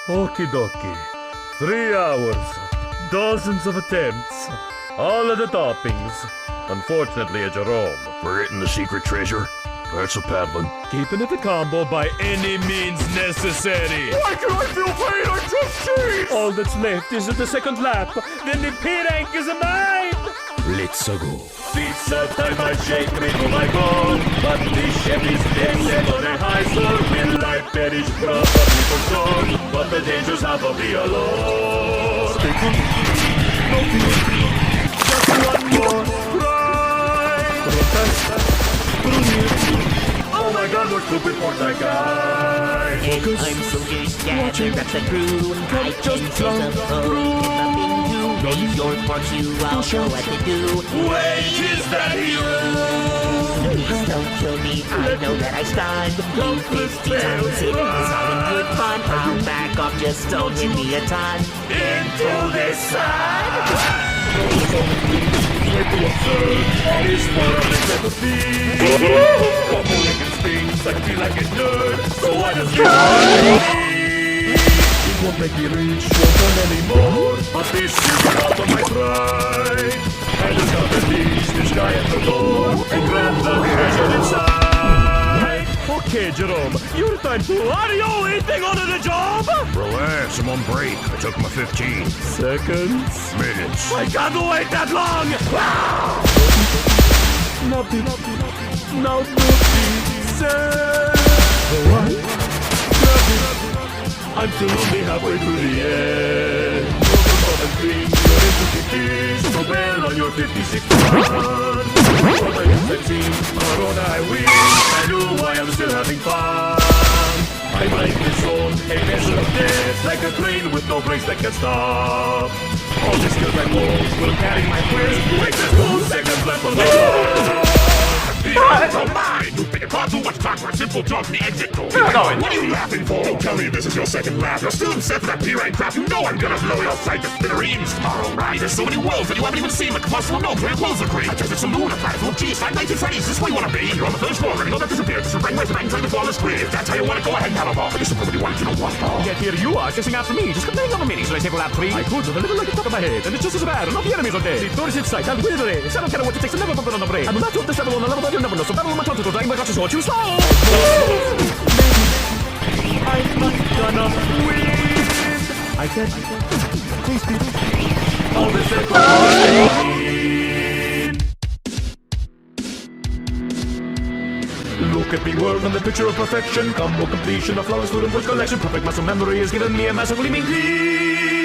Okie dokie. 3 hours. Dozens of attempts. All of the toppings. Unfortunately, a Jerome. We're getting the secret treasure. That's a paddling. Keeping it a combo by any means necessary. Why can I feel pain? I just cheese! All that's left is the second lap. Then the P-rank is mine. Let's go. Pizza time, I shake me to my bone. But the Chevy's dead on a high sword. Will I perish probably for sure? But the dangers have to be alone. Stay cool. No fear. Just one more try. Oh my god, we're stupid for that guy. And I'm so good, gather up the crew. I can send the hope if I've been due. Make your part you, I'll show what to do. Wait, is that you? Please don't kill me, I know that I stunned you 50 times, it is all in good fun. I'll back off, just don't hit me a ton. Into the sun! And it's more of a sympathy. Couple licking stings, I feel like a nerd, so I just get on. It won't make me reach, won't run anymore. But this is out of my pride. I just got to reach this guy at the door and grab the treasure inside. Okay, Jerome, your time to. Are you eating under the job? Relax, I'm on break. I took my 15 Seconds. minutes. I can't wait that long! Nothing. Now nothing said. What? I'm still only halfway through the end. And dream, you're into 50s. So well on your 56 run. From my insane Corona I win. I know why I'm still having fun. My mind is on a measure of death, like a train with no brakes that can stop. All the skills I hold will carry my quiz. Like there's 2 seconds left on the clock. Don't mind! You think far too much time for a simple jump in the exit door. What are you laughing for? Don't tell me this is your second laugh. You're still upset for that P-rank crap. You know I'm gonna blow your sight to smithereens tomorrow, right? There's so many worlds that you haven't even seen, like possible milk where your clothes are green. I just it's a lunar planet full of cheese, 1920s. Is this where you wanna be? You're on the first floor, ready to disappear. Just bring right behind the flawless grid. If that's how you wanna go ahead and have a ball. I just really want you to want ball. Yet here you are, chasing after me. Just complaining over me. Should I take lap 3? I could, with a little like the top of my head. And it's just as bad. And all the enemies are dead. The door is in sight. I'll wither it. I don't care what it takes to never bump it on the brain. I'm not to the shadow on the level that you'll never know. So battle on my tongue to drag my clutches or too slow. I'm not gonna win. I can't taste it. All this Look at me, world, and the picture of perfection. Combo completion, a flawless food and push collection. Perfect muscle memory has given me a massive gleaming gleam.